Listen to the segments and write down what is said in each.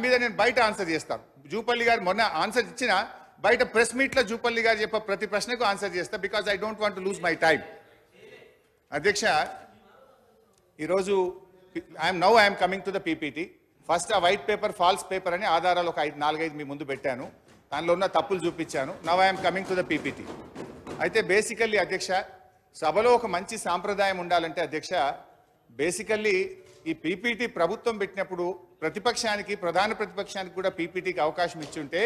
మీద నేను బయట ఆన్సర్ చేస్తాను. జూపల్లి గారు మొన్న ఆన్సర్ ఇచ్చిన బయట ప్రెస్ మీట్లో జూపల్లి గారు చెప్పే ప్రతి ప్రశ్నకు ఆన్సర్ చేస్తా, because I don't want to lose my time. అధ్యక్ష, ఈరోజు I'm coming to the PPT. First ఆ వైట్ పేపర్ ఫాల్స్ పేపర్ అని ఆధారాలు ఒక 4-5 మీ ముందు పెట్టాను, దానిలో ఉన్న తప్పులు చూపించాను. Now I'm coming to the PPT. అయితే బేసికల్లీ అధ్యక్ష, సభలో ఒక మంచి సాంప్రదాయం ఉండాలంటే అధ్యక్ష, బేసికల్లీ ఈ పీపీటీ ప్రభుత్వం పెట్టినప్పుడు ప్రతిపక్షానికి, ప్రధాన ప్రతిపక్షానికి కూడా పీపీటీకి అవకాశం ఇచ్చుంటే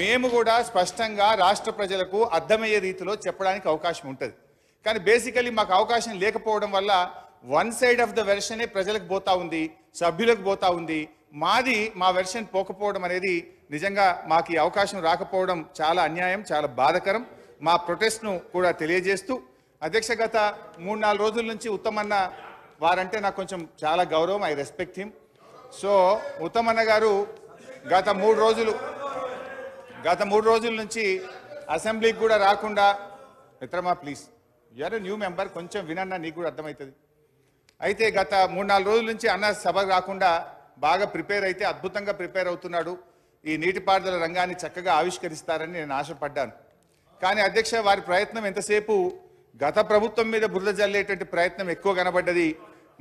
మేము కూడా స్పష్టంగా రాష్ట్ర ప్రజలకు అర్థమయ్యే రీతిలో చెప్పడానికి అవకాశం ఉంటుంది. కానీ బేసికల్లీ మాకు అవకాశం లేకపోవడం వల్ల వన్ సైడ్ ఆఫ్ ద వెర్షనే ప్రజలకు పోతా ఉంది, సభ్యులకు పోతా ఉంది. మా వెర్షన్ పోకపోవడం అనేది నిజంగా మాకు ఈ అవకాశం రాకపోవడం చాలా అన్యాయం, చాలా బాధాకరం. మా ప్రొటెస్ట్ను కూడా తెలియజేస్తూ అధ్యక్ష, గత 3-4 రోజుల నుంచి ఉత్తమన్న వారంటే నాకు కొంచెం చాలా గౌరవం, ఐ రెస్పెక్ట్ హిమ్. సో ఉత్తమన్న గారు గత 3 రోజుల నుంచి అసెంబ్లీకి కూడా రాకుండా, మిత్రమా ప్లీజ్, యూఆర్ న్యూ మెంబర్, కొంచెం వినన్నా నీకు కూడా అర్థమవుతుంది. అయితే గత 3-4 రోజుల నుంచి అన్న సభకు రాకుండా బాగా ప్రిపేర్ అయితే అద్భుతంగా ప్రిపేర్ అవుతున్నాడు. ఈ నీటిపారుదల రంగాన్ని చక్కగా ఆవిష్కరిస్తారని నేను ఆశపడ్డాను. కానీ అధ్యక్ష, వారి ప్రయత్నం ఎంతసేపు గత ప్రభుత్వం మీద బురద జల్లేటువంటి ప్రయత్నం ఎక్కువ కనబడ్డది,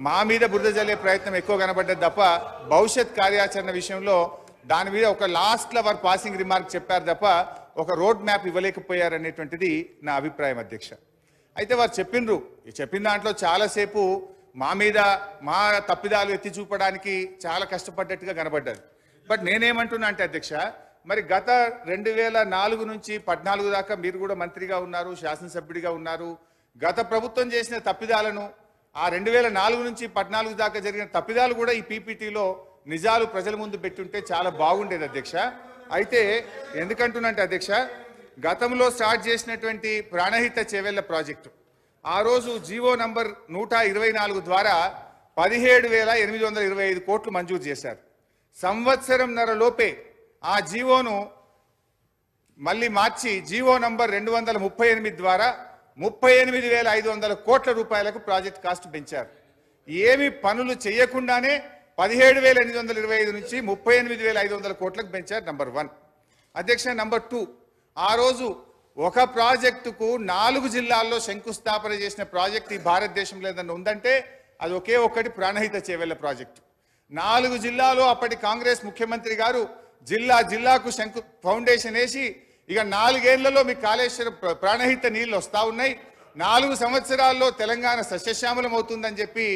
మా మీద బురద జల్లే ప్రయత్నం ఎక్కువ కనబడ్డది తప్ప భవిష్యత్ కార్యాచరణ విషయంలో దాని మీద ఒక లాస్ట్లో వారు పాసింగ్ రిమార్క్ చెప్పారు తప్ప ఒక రోడ్ మ్యాప్ ఇవ్వలేకపోయారనేటువంటిది నా అభిప్రాయం అధ్యక్ష. అయితే వారు చెప్పిన దాంట్లో చాలాసేపు మా తప్పిదాలు ఎత్తి చూపడానికి చాలా కష్టపడ్డట్టుగా కనబడ్డది. బట్ నేనేమంటున్నా అంటే అధ్యక్ష, మరి గత 2004 నుంచి 14 దాకా మీరు కూడా మంత్రిగా ఉన్నారు, శాసనసభ్యుడిగా ఉన్నారు. గత ప్రభుత్వం చేసిన తప్పిదాలను, ఆ 2004 నుంచి 14 దాకా జరిగిన తప్పిదాలు కూడా ఈ పీపీటీలో నిజాలు ప్రజల ముందు పెట్టుంటే చాలా బాగుండేది అధ్యక్ష. అయితే ఎందుకంటున్నంటే అధ్యక్ష, గతంలో స్టార్ట్ చేసినటువంటి ప్రాణహిత చేవెళ్ల ప్రాజెక్టు ఆ రోజు జీవో నంబర్ 124 ద్వారా 17,825 కోట్లు మంజూరు చేశారు. సంవత్సరంన్నర లోపే ఆ జీవోను మళ్ళీ మార్చి జీవో నంబర్ 238 ద్వారా 38,500 కోట్ల రూపాయలకు ప్రాజెక్ట్ కాస్ట్ పెంచారు. ఏమి పనులు చేయకుండానే 17,825 నుంచి 38,500 కోట్లకు పెంచారు. నంబర్ 1 అధ్యక్ష. నంబర్ 2, ఆ రోజు ఒక ప్రాజెక్టుకు 4 జిల్లాల్లో శంకుస్థాపన చేసిన ప్రాజెక్టు ఈ భారతదేశంలో ఏదన్నా ఉందంటే అది ఒకే ఒక్కటి ప్రాణహిత చేవెళ్ల ప్రాజెక్టు. 4 జిల్లాలో అప్పటి కాంగ్రెస్ ముఖ్యమంత్రి గారు జిల్లాకు ఫౌండేషన్ వేసి ఇక 4 ఏళ్లలో మీ కాళేశ్వరం ప్రాణహిత నీళ్లు వస్తా ఉన్నాయి, 4 సంవత్సరాల్లో తెలంగాణ సస్యశ్యామలం అవుతుందని చెప్పి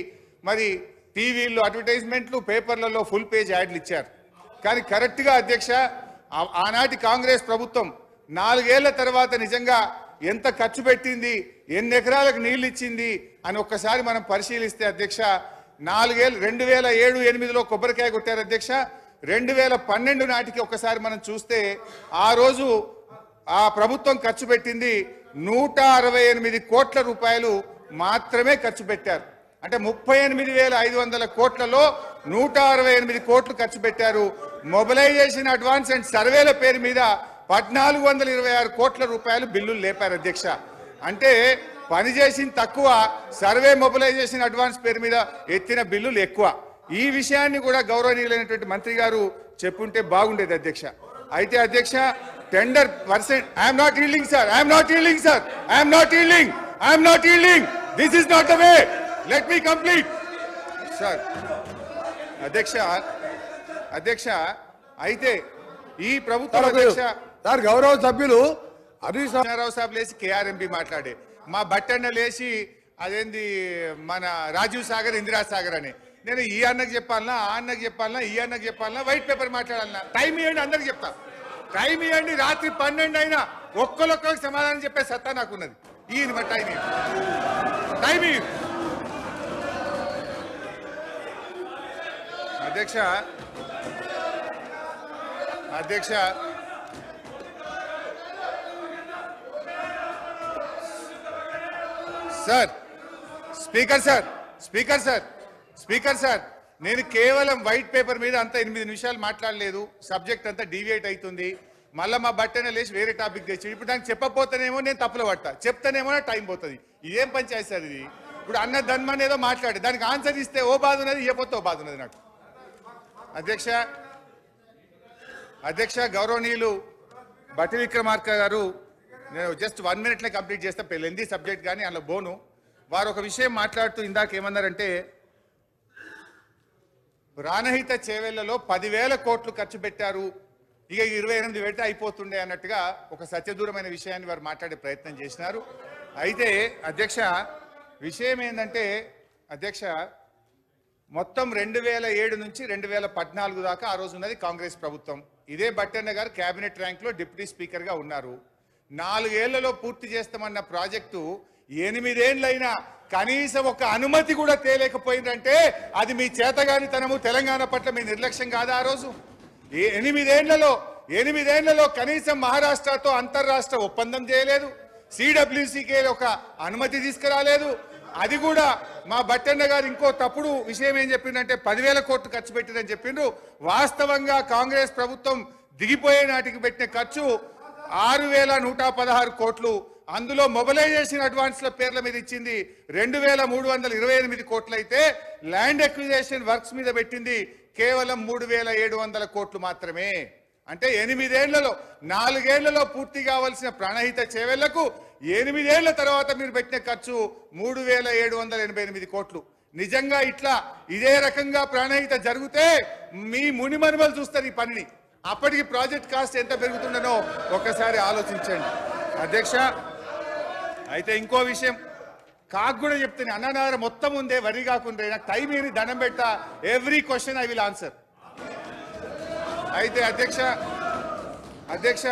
మరి టీవీల్లో అడ్వర్టైజ్మెంట్లు, పేపర్లలో ఫుల్ పేజ్ యాడ్లు ఇచ్చారు. కానీ కరెక్ట్గా అధ్యక్ష, ఆనాటి కాంగ్రెస్ ప్రభుత్వం 4 ఏళ్ల తర్వాత నిజంగా ఎంత ఖర్చు పెట్టింది, ఎన్ని ఎకరాలకు నీళ్లు ఇచ్చింది అని ఒక్కసారి మనం పరిశీలిస్తే అధ్యక్ష, 4 ఏళ్ళు 2007-8లో కొబ్బరికాయ కొట్టారు అధ్యక్ష. 2012 నాటికి ఒక్కసారి మనం చూస్తే ఆ రోజు ఆ ప్రభుత్వం ఖర్చు పెట్టింది 168 కోట్ల రూపాయలు మాత్రమే ఖర్చు పెట్టారు. అంటే 38,500 కోట్లలో 168 కోట్లు ఖర్చు పెట్టారు. మొబిలైజేషన్, అడ్వాన్స్ అండ్ సర్వేల పేరు మీద 1,426 కోట్ల రూపాయలు బిల్లులు లేపారు అధ్యక్ష. అంటే పనిచేసిన తక్కువ, సర్వే, మొబిలైజేషన్, అడ్వాన్స్ పేరు మీద ఎత్తిన బిల్లులు ఎక్కువ. ఈ విషయాన్ని కూడా గౌరవనీయులైనటువంటి మంత్రి గారు చెప్పుంటే బాగుండేది అధ్యక్ష. అయితే అధ్యక్ష, tender percent I'm not yielding sir, I'm not yielding sir, I'm not yielding, I'm not yielding, this is not the way, let me complete sir. అధ్యక్ష అయితే ఈ ప్రభుత్వం అధ్యక్ష సార్ గౌరవ సభ్యులు హరీష్ రావు సాబ్ లేచి కేఆర్ఎంపీ మాట్లాడే, మా బట్టన్న లేచి అదేంది మన రాజీవ్ సాగర్, ఇందిరా సాగర్ అని. నేను ఈ అన్నకు చెప్పాలన్నా, ఆ అన్నకు చెప్పాలన్నా, ఈ అన్నకు చెప్పాలన్నా, వైట్ పేపర్ మాట్లాడాలన్నా? టైం ఇవ్వండి, అందరికి చెప్తా. టైం ఇవ్వండి, రాత్రి 12 అయినా ఒక్కరికి సమాధానం చెప్పే సత్తా నాకున్నది. ఈ టైం అధ్యక్ష సార్, స్పీకర్ సార్, నేను కేవలం వైట్ పేపర్ మీద అంతా 8 నిమిషాలు మాట్లాడలేదు. సబ్జెక్ట్ అంతా డీవియేట్ అవుతుంది. మళ్ళీ మా బట్టనే లేచి వేరే టాపిక్ తెచ్చి ఇప్పుడు దానికి చెప్పకపోతేనేమో నేను తప్పులు పడతా, చెప్తానేమో టైం పోతుంది. ఇదేం పంచాయతీ సార్ ఇది? ఇప్పుడు అన్న ధన్మని ఏదో మాట్లాడి దానికి ఆన్సర్ ఇస్తే ఓ బాధ ఉన్నది, ఇవ్వకపోతే ఓ బాధ ఉన్నది నాకు. అధ్యక్ష అధ్యక్ష గౌరవనీయులు బట్టి విక్రమార్క గారు, నేను జస్ట్ 1 minute కంప్లీట్ చేస్తే పెళ్ళింది సబ్జెక్ట్ కానీ అందులో బోను. వారు ఒక విషయం మాట్లాడుతూ ఇందాక ఏమన్నారంటే ప్రాణహిత చేవెళ్లలో 10,000 కోట్లు ఖర్చు పెట్టారు, ఇక 28 పెడితే అయిపోతుండే అన్నట్టుగా ఒక సత్యదూరమైన విషయాన్ని వారు మాట్లాడే ప్రయత్నం చేసినారు. అయితే అధ్యక్ష విషయం ఏంటంటే అధ్యక్ష మొత్తం 2007 నుంచి 2014 దాకా ఆ రోజు ఉన్నది కాంగ్రెస్ ప్రభుత్వం. ఇదే బట్టన్న గారు కేబినెట్ ర్యాంక్ లో డిప్యూటీ స్పీకర్ గా ఉన్నారు. 4 ఏళ్లలో పూర్తి చేస్తామన్న ప్రాజెక్టు 8 ఏళ్లైనా కనీసం ఒక అనుమతి కూడా తేలేకపోయిందంటే అది మీ చేతగానితనము, తెలంగాణ పట్ల మీ నిర్లక్ష్యం కాదా? ఆ రోజు 8 ఏళ్లలో కనీసం మహారాష్ట్రతో అంతర్రాష్ట్ర ఒప్పందం చేయలేదు, సిడబ్ల్యూసీకే ఒక అనుమతి తీసుకురాలేదు. అది కూడా మా బట్టన్న గారు ఇంకో తప్పుడు విషయం ఏం చెప్పిందంటే 10,000 కోట్లు ఖర్చు పెట్టిందని చెప్పిండ్రు. వాస్తవంగా కాంగ్రెస్ ప్రభుత్వం దిగిపోయే నాటికి పెట్టిన ఖర్చు 6,116 కోట్లు. అందులో మొబిలైజేషన్ అడ్వాన్స్ల పేర్ల మీద ఇచ్చింది 2,328 కోట్లు అయితే ల్యాండ్ ఎక్విజేషన్ వర్క్స్ మీద పెట్టింది కేవలం 3,700 కోట్లు మాత్రమే. అంటే 8 ఏళ్లలో 4 ఏళ్లలో పూర్తి కావాల్సిన ప్రాణహిత చేవెళ్లకు 8 ఏళ్ల తర్వాత మీరు పెట్టిన ఖర్చు 3,788 కోట్లు. నిజంగా ఇదే రకంగా ప్రాణహిత జరిగితే మీ మునిమనుమలు చూస్తారు ఈ పనిని. అప్పటికి ప్రాజెక్ట్ కాస్ట్ ఎంత పెరుగుతుందనో ఒకసారి ఆలోచించండి అధ్యక్ష. అయితే ఇంకో విషయం కాకు కూడా చెప్తాను, అన్ననార మొత్తం ఉందే వరి కాకుండా నాకు టైం ఏమి దండం పెట్టా, every question I will answer. అయితే అధ్యక్ష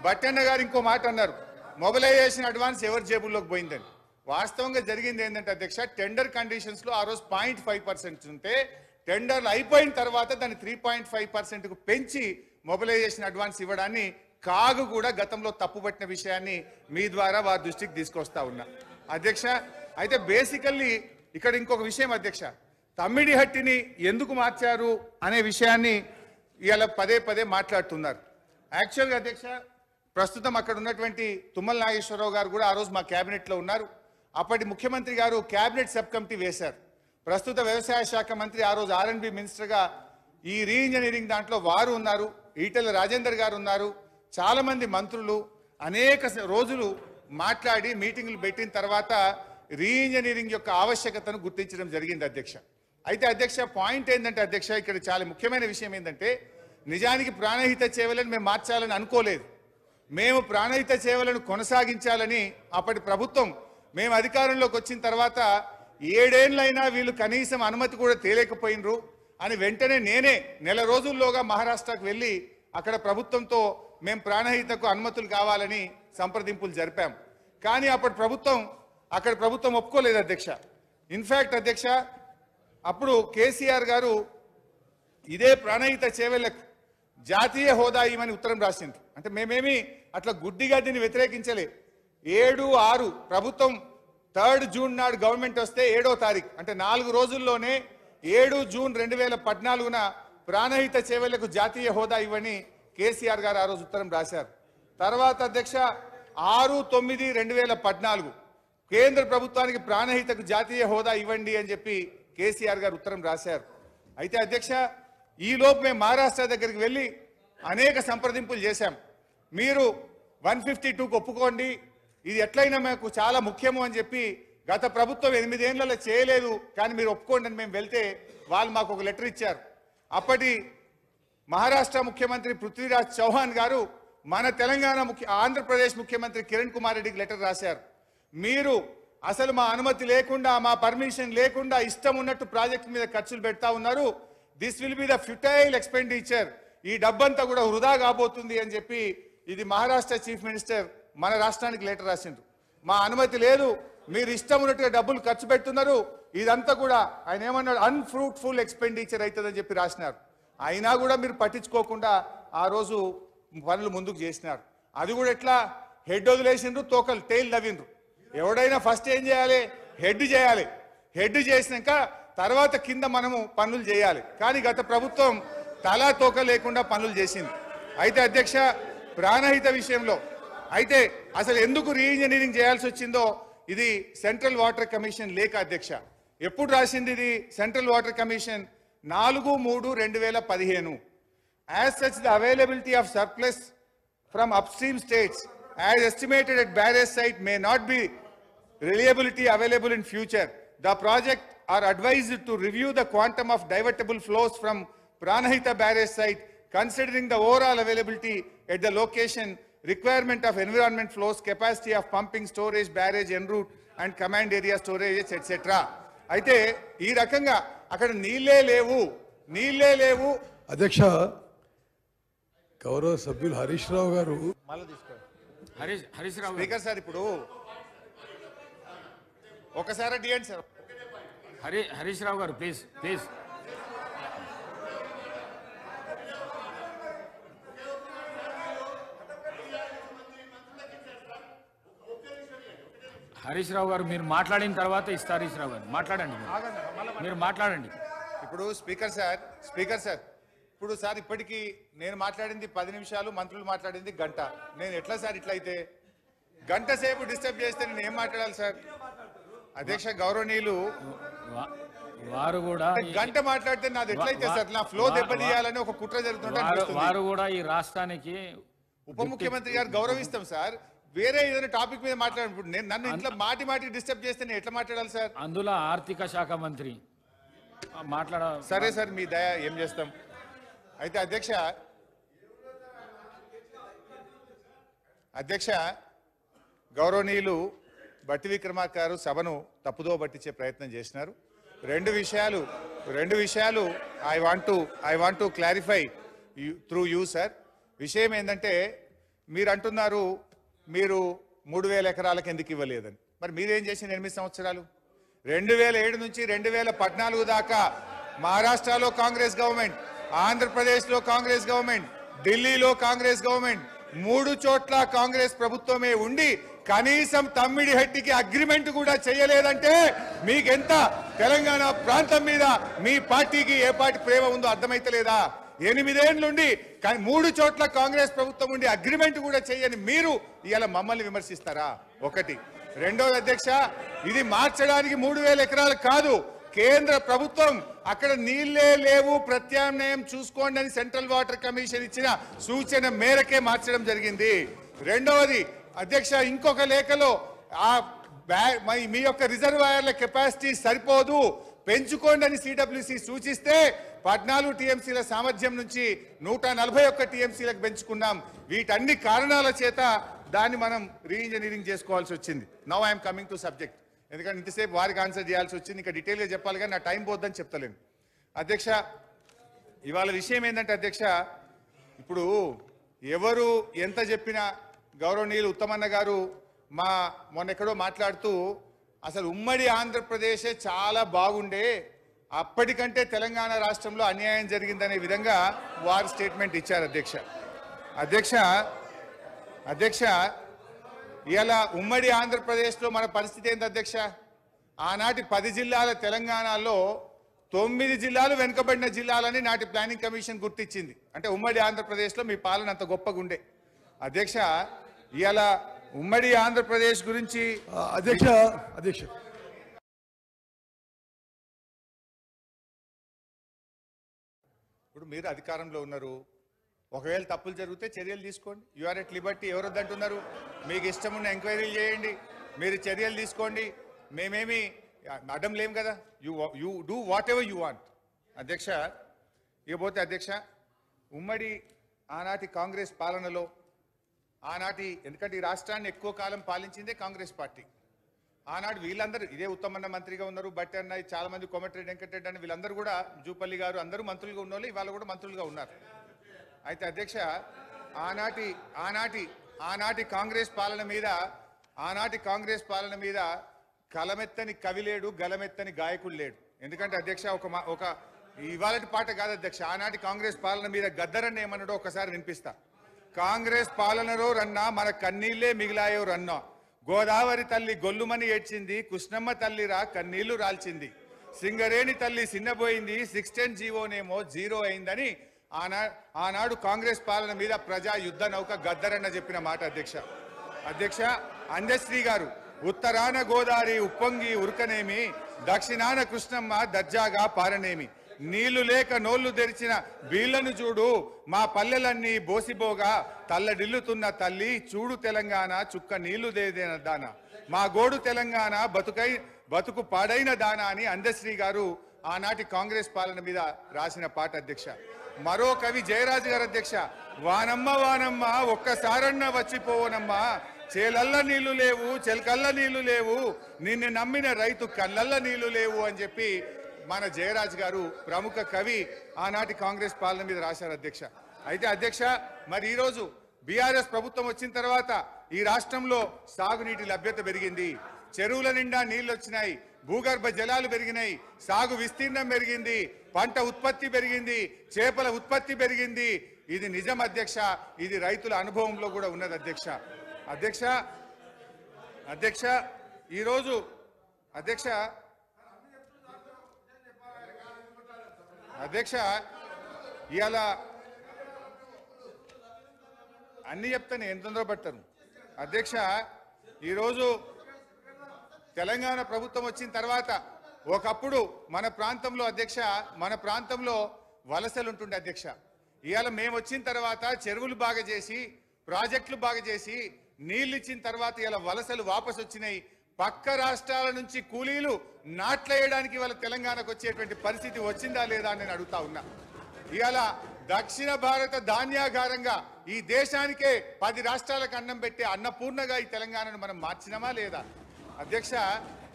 బట్టన్న గారు ఇంకో మాట అన్నారు, మొబిలైజేషన్ అడ్వాన్స్ ఎవరి జేబుల్లోకి పోయిందని. వాస్తవంగా జరిగింది ఏంటంటే అధ్యక్ష టెండర్ కండిషన్స్ లో ఆ రోజు 0.5% ఉంటే టెండర్లు అయిపోయిన తర్వాత దాన్ని 3.5%కు పెంచి మొబిలైజేషన్ అడ్వాన్స్ ఇవ్వడాన్ని కాగు కూడా గతంలో తప్పుపట్టిన విషయాన్ని మీ ద్వారా వారి దృష్టికి తీసుకొస్తా ఉన్నా అధ్యక్ష. అయితే బేసికల్లీ ఇక్కడ ఇంకొక విషయం అధ్యక్ష, తమ్మిడిహట్టిని ఎందుకు మార్చారు అనే విషయాన్ని ఇవాళ పదే మాట్లాడుతున్నారు. యాక్చువల్గా అధ్యక్ష ప్రస్తుతం అక్కడ ఉన్నటువంటి తుమ్మల నాగేశ్వరరావు గారు కూడా ఆ రోజు మా క్యాబినెట్లో ఉన్నారు. అప్పటి ముఖ్యమంత్రి గారు క్యాబినెట్ సబ్ కమిటీ వేశారు. ప్రస్తుత వ్యవసాయ శాఖ మంత్రి ఆ రోజు R&B మినిస్టర్గా ఈ రీఇంజనీరింగ్ దాంట్లో వారు ఉన్నారు, ఈటెల రాజేందర్ గారు ఉన్నారు, చాలా మంది మంత్రులు అనేక రోజులు మాట్లాడి మీటింగులు పెట్టిన తర్వాత రీఇంజనీరింగ్ యొక్క ఆవశ్యకతను గుర్తించడం జరిగింది అధ్యక్ష. అయితే అధ్యక్ష పాయింట్ ఏంటంటే అధ్యక్ష ఇక్కడ చాలా ముఖ్యమైన విషయం ఏంటంటే నిజానికి ప్రాణహిత చేవలను మేము మార్చాలని అనుకోలేదు. మేము ప్రాణహిత సేవలను కొనసాగించాలని అప్పటి ప్రభుత్వం మేము అధికారంలోకి వచ్చిన తర్వాత 7 ఏళ్లైనా వీళ్ళు కనీసం అనుమతి కూడా తేలేకపోయినరు అని వెంటనే నేనే నెల రోజుల్లోగా మహారాష్ట్రకు వెళ్ళి అక్కడ ప్రభుత్వంతో మేము ప్రాణహితకు అనుమతులు కావాలని సంప్రదింపులు జరిపాం. కానీ అక్కడ ప్రభుత్వం ఒప్పుకోలేదు అధ్యక్ష. ఇన్ఫాక్ట్ అధ్యక్ష అప్పుడు కేసీఆర్ గారు ఇదే ప్రాణహిత చేవెళ్లకు జాతీయ హోదా ఇవ్వమని ఉత్తరం రాసింది. అంటే మేమేమి అట్లా గుడ్డిగా దీన్ని వ్యతిరేకించలే. 7/6 ప్రభుత్వం 3rd జూన్ నాడు గవర్నమెంట్ వస్తే 7వ తారీఖు అంటే 4 రోజుల్లోనే 7 జూన్ 2014న ప్రాణహిత చేవెళ్లకు జాతీయ హోదా ఇవ్వని కేసీఆర్ గారు ఆ రోజు ఉత్తరం రాశారు. తర్వాత అధ్యక్ష 6/9/2014 కేంద్ర ప్రభుత్వానికి ప్రాణహితకు జాతీయ హోదా ఇవ్వండి అని చెప్పి కేసీఆర్ గారు ఉత్తరం రాశారు. అయితే అధ్యక్ష ఈ లోపు మేము మహారాష్ట్ర దగ్గరికి వెళ్ళి అనేక సంప్రదింపులు చేశాం. మీరు 152కు ఒప్పుకోండి, ఇది ఎట్లయినా మాకు చాలా ముఖ్యము అని చెప్పి గత ప్రభుత్వం 8 ఏళ్లలో చేయలేదు కానీ మీరు ఒప్పుకోండి అని మేము వెళ్తే వాళ్ళు మాకు ఒక లెటర్ ఇచ్చారు. అప్పటి మహారాష్ట్ర ముఖ్యమంత్రి పృథ్వీరాజ్ చౌహాన్ గారు మన ఆంధ్రప్రదేశ్ ముఖ్యమంత్రి కిరణ్ కుమార్ రెడ్డికి లెటర్ రాశారు. మీరు అసలు మా అనుమతి లేకుండా మా పర్మిషన్ లేకుండా ఇష్టం ఉన్నట్టు ప్రాజెక్ట్ మీద ఖర్చులు పెడతా ఉన్నారు, this will be the futile expenditure, ఈ డబ్బంతా కూడా వృధా కాబోతుంది అని చెప్పి ఇది మహారాష్ట్ర చీఫ్ మినిస్టర్ మన రాష్ట్రానికి లెటర్ రాసిండ్రు. మా అనుమతి లేదు, మీరు ఇష్టం ఉన్నట్టుగా డబ్బులు ఖర్చు పెడుతున్నారు, ఇదంతా కూడా ఆయన ఏమన్నాడు అన్ఫ్రూట్ఫుల్ ఎక్స్పెండిచర్ అవుతుందని చెప్పి రాసినారు. అయినా కూడా మీరు పట్టించుకోకుండా ఆ రోజు పనులు ముందుకు చేసినారు. అది కూడా ఎట్లా హెడ్ వదిలేసిండ్రు, తోకలు టైల్ నవ్విండ్రు. ఎవడైనా ఫస్ట్ ఏం చేయాలి, హెడ్ చేయాలి, హెడ్ చేసినాక తర్వాత కింద మనము పనులు చేయాలి. కానీ గత ప్రభుత్వం తలా తోక లేకుండా పనులు చేసింది. అయితే అధ్యక్ష ప్రాణహిత విషయంలో అయితే అసలు ఎందుకు రీఇంజనీరింగ్ చేయాల్సి వచ్చిందో ఇది సెంట్రల్ వాటర్ కమిషన్ లేఖ అధ్యక్ష. ఎప్పుడు రాసింది ఇది central water commission 4/3/2015. As such, the availability of surplus from upstream states as estimated at barrage site may not be reliability available in future. The project are advised to review the quantum of divertible flows from Pranahita barrage site considering the overall availability at the location, requirement of environment flows, capacity of pumping, storage, barrage, en route and command area storage, etc. అయితే ఈ రకంగా అక్కడ నీళ్ళే లేవు. అధ్యక్ష గౌరవ సభ్యులు హరీష్ రావు గారు హరీష్ రావు స్పీకర్ సార్ ఇప్పుడు ఒకసారి డిఎండి సార్. హరీష్ రావు గారు ప్లీజ్ హరీష్ రావు గారు మీరు మాట్లాడిన తర్వాత ఇస్తారు. హరీష్ రావు గారు మాట్లాడండి, మీరు మాట్లాడండి. ఇప్పుడు స్పీకర్ సార్ ఇప్పుడు సార్ ఇప్పటికీ నేను మాట్లాడింది 10 నిమిషాలు, మంత్రులు మాట్లాడింది గంట. నేను ఎట్లా సార్ ఇట్లయితే గంట సేపు డిస్టర్బ్ చేస్తే నేను ఏం మాట్లాడాలి సార్? అధ్యక్ష గౌరవనీయులు వారు కూడా గంట మాట్లాడితే నాది ఎట్లయితే సార్? నా ఫ్లో దెబ్బతీయాలని ఒక కుట్ర జరుగుతుంటే వారు కూడా ఈ రాష్ట్రానికి ఉప ముఖ్యమంత్రి గారు గౌరవిస్తాం సార్. వేరే ఏదైనా టాపిక్ మీద మాట్లాడినప్పుడు నేను నన్ను ఇంట్లో మాటికి డిస్టర్బ్ చేస్తే నేను ఎట్లా మాట్లాడాలి సార్? అందులో ఆర్థిక శాఖ మంత్రి సరే సార్, మీ దయ ఏం చేస్తాం. అయితే అధ్యక్ష గౌరవనీయులు బట్టి విక్రమార్క గారు సభను తప్పుదో పట్టించే ప్రయత్నం చేసినారు. రెండు విషయాలు I want to clarify through you sir. విషయం ఏంటంటే మీరు అంటున్నారు మీరు 3000 ఎకరాలకు ఎందుకు ఇవ్వలేదని. మరి మీరేం చేసిన 8 సంవత్సరాలు? 2007 నుంచి 2014 దాకా మహారాష్ట్రలో కాంగ్రెస్ గవర్నమెంట్, ఆంధ్రప్రదేశ్లో కాంగ్రెస్ గవర్నమెంట్, ఢిల్లీలో కాంగ్రెస్ గవర్నమెంట్, 3 చోట్ల కాంగ్రెస్ ప్రభుత్వమే ఉండి కనీసం తమ్మిడిహట్టికి అగ్రిమెంట్ కూడా చేయలేదంటే మీకెంత తెలంగాణ ప్రాంతం మీద మీ పార్టీకి ఏ పార్టీ ప్రేమ ఉందో అర్థమైతలేదా? 8 ఏళ్ళుండి 3 చోట్ల కాంగ్రెస్ ప్రభుత్వం ఉండి అగ్రిమెంట్ కూడా చేయని మీరు ఇవాళ మమ్మల్ని విమర్శిస్తారా? ఒకటి. రెండోది అధ్యక్ష, ఇది మార్చడానికి 3000 ఎకరాలు కాదు. కేంద్ర ప్రభుత్వం అక్కడ నీళ్లే లేవు, ప్రత్యామ్నాయం చూసుకోండి అని సెంట్రల్ వాటర్ కమిషన్ ఇచ్చిన సూచన మేరకే మార్చడం జరిగింది. రెండవది అధ్యక్ష, ఇంకొక లేఖలో మీ యొక్క రిజర్వాయర్ల కెపాసిటీ సరిపోదు, పెంచుకోండి అని సిడబ్ల్యూసి సూచిస్తే 14 టీఎంసీల సామర్థ్యం నుంచి 141 టీఎంసీలకు పెంచుకున్నాం. వీటన్ని కారణాల చేత దాన్ని మనం రీఇంజనీరింగ్ చేసుకోవాల్సి వచ్చింది. Now I'm coming to subject. ఎందుకంటే ఇంతసేపు వారికి ఆన్సర్ చేయాల్సి వచ్చింది. ఇంకా డీటెయిల్గా చెప్పాలి కానీ నా టైం పోద్దని చెప్తలేను. అధ్యక్ష ఇవాళ విషయం ఏంటంటే అధ్యక్ష, ఇప్పుడు ఎవరు ఎంత చెప్పినా గౌరవనీయులు ఉత్తమన్న గారు మొన్నెక్కడో మాట్లాడుతూ అసలు ఉమ్మడి ఆంధ్రప్రదేశే చాలా బాగుండే, అప్పటికంటే తెలంగాణ రాష్ట్రంలో అన్యాయం జరిగిందనే విధంగా వారు స్టేట్మెంట్ ఇచ్చారు. అధ్యక్ష ఇలా ఉమ్మడి ఆంధ్రప్రదేశ్లో మన పరిస్థితి ఏంటి అధ్యక్ష? ఆనాటి 10 జిల్లాల తెలంగాణలో 9 జిల్లాలు వెనుకబడిన జిల్లాలని నాటి ప్లానింగ్ కమిషన్ గుర్తించింది. అంటే ఉమ్మడి ఆంధ్రప్రదేశ్లో మీ పాలన అంత గొప్పగుండే. అధ్యక్ష ఇలా ఉమ్మడి ఆంధ్రప్రదేశ్ గురించి అధ్యక్ష ఇప్పుడు మీరు అధికారంలో ఉన్నారు, ఒకవేళ తప్పులు జరిగితే చర్యలు తీసుకోండి. You are at liberty. ఎవరొద్దంటున్నారు? మీకు ఇష్టం ఉన్న ఎంక్వైరీలు చేయండి, మీరు చర్యలు తీసుకోండి, మేమేమి అడ్డం లేం కదా. You do what ever you want. అధ్యక్ష ఇకపోతే అధ్యక్ష ఉమ్మడి ఆనాటి కాంగ్రెస్ పాలనలో ఎందుకంటే ఈ రాష్ట్రాన్ని ఎక్కువ కాలం పాలించిందే కాంగ్రెస్ పార్టీ. ఆనాడు వీళ్ళందరూ ఇదే ఉత్తమన్న మంత్రిగా ఉన్నారు, బట్టి అన్న, చాలా మంది కోమటిరెడ్డి వెంకటరెడ్డి అని వీళ్ళందరూ కూడా, జూపల్లి గారు అందరూ మంత్రులుగా ఉన్న వాళ్ళు ఇవాళ కూడా మంత్రులుగా ఉన్నారు. అయితే అధ్యక్ష ఆనాటి కాంగ్రెస్ పాలన మీద కలమెత్తని కవి లేడు, గలమెత్తని గాయకుడు లేడు. ఎందుకంటే అధ్యక్ష ఒక ఇవాళటి పాట కాదు అధ్యక్ష, ఆనాటి కాంగ్రెస్ పాలన మీద గద్దరన్న ఏమన్నాడో ఒకసారి వినిపిస్తా. కాంగ్రెస్ పాలనలో రన్నా మన కన్నీళ్లే మిగిలాయో రన్నా, గోదావరి తల్లి గొల్లుమని ఏడ్చింది, కృష్ణమ్మ తల్లిరా కన్నీళ్లు రాల్చింది, సింగరేణి తల్లి సిన్నబోయింది, 610 జీవోనేమో జీరో అయిందని ఆనాడు కాంగ్రెస్ పాలన మీద ప్రజా యుద్ధ నౌక గద్దరన్న చెప్పిన మాట అధ్యక్ష. అందశ్రీ గారు ఉత్తరాన గోదావరి ఉప్పొంగి ఉరకనేమి, దక్షిణాన కృష్ణమ్మ దర్జాగా పారనేమి, నీళ్లు లేక నోళ్లు తెరిచిన వీళ్లను చూడు, మా పల్లెలన్నీ బోసిబోగా తల్లడిల్లుతున్న తల్లి చూడు తెలంగాణ చుక్క నీళ్లు దేదేన దాన, మా గోడు తెలంగాణ బతుకు పాడైన దాన అని అందశ్రీ గారు ఆనాటి కాంగ్రెస్ పాలన మీద రాసిన పాట అధ్యక్ష. మరో కవి జయరాజు గారు అధ్యక్ష, వానమ్మ వానమ్మ ఒక్కసారన్న వచ్చిపోవనమ్మా, చేలల్ల నీళ్లు లేవు చెలకల్ల నీళ్లు లేవు, నిన్ను నమ్మిన రైతు కళ్ళల్ల నీళ్లు లేవు అని చెప్పి మన జయరాజ్ గారు ప్రముఖ కవి ఆనాటి కాంగ్రెస్ పాలన మీద రాశారు అధ్యక్ష. అయితే అధ్యక్ష, మరి ఈరోజు బీఆర్ఎస్ ప్రభుత్వం వచ్చిన తర్వాత ఈ రాష్ట్రంలో సాగునీటి లభ్యత పెరిగింది, చెరువుల నిండా నీళ్లు వచ్చినాయి, భూగర్భ జలాలు పెరిగినాయి, సాగు విస్తీర్ణం పెరిగింది, పంట ఉత్పత్తి పెరిగింది, చేపల ఉత్పత్తి పెరిగింది. ఇది నిజం అధ్యక్ష, ఇది రైతుల అనుభవంలో కూడా ఉన్నది అధ్యక్ష. అధ్యక్ష ఈరోజు అధ్యక్ష ఇవాళ అన్ని చెప్తాను, ఎంత తొందరపడతాను అధ్యక్ష. ఈరోజు తెలంగాణ ప్రభుత్వం వచ్చిన తర్వాత ఒకప్పుడు మన ప్రాంతంలో అధ్యక్ష, మన ప్రాంతంలో వలసలు ఉంటుండే అధ్యక్ష. ఇవాళ మేము వచ్చిన తర్వాత చెరువులు బాగా చేసి, ప్రాజెక్టులు బాగా చేసి, నీళ్ళు ఇచ్చిన తర్వాత ఇలా వలసలు వాపసు వచ్చినాయి. పక్క రాష్ట్రాల నుంచి కూలీలు నాట్లేయడానికి వాళ్ళ తెలంగాణకు వచ్చేటువంటి పరిస్థితి వచ్చిందా లేదా అని నేను అడుగుతా ఉన్నా. ఇవాళ దక్షిణ భారత ధాన్యాగారంగా ఈ దేశానికే 10 రాష్ట్రాలకు అన్నం పెట్టే అన్నపూర్ణగా ఈ తెలంగాణను మనం మార్చినామా లేదా అధ్యక్ష?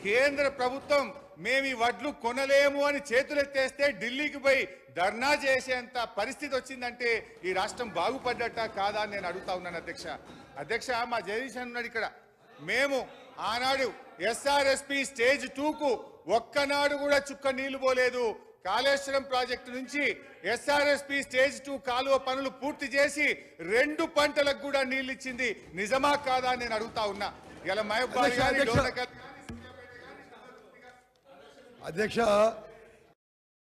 కేంద్ర ప్రభుత్వం మేము ఈ వడ్లు కొనలేము అని చేతులెత్తేస్తే ఢిల్లీకి పోయి ధర్నా చేసేంత పరిస్థితి వచ్చిందంటే ఈ రాష్ట్రం బాగుపడ్డట కాదా అని నేను అడుగుతా ఉన్నాను అధ్యక్ష. మా జగదీష్ ఉన్నాడు ఇక్కడ. మేము ఆనాడు ఎస్ఆర్ఎస్పి స్టేజ్ 2కు ఒక్కనాడు కూడా చుక్క నీళ్లు పోలేదు. కాళేశ్వరం ప్రాజెక్టు నుంచి ఎస్ఆర్ఎస్పి స్టేజ్ 2 కాలువ పనులు పూర్తి చేసి 2 పంటలకు కూడా నీళ్లు ఇచ్చింది. నిజమా కాదా అని నేను అడుగుతా ఉన్నా. ఇలా మహబూబ్ అధ్యక్ష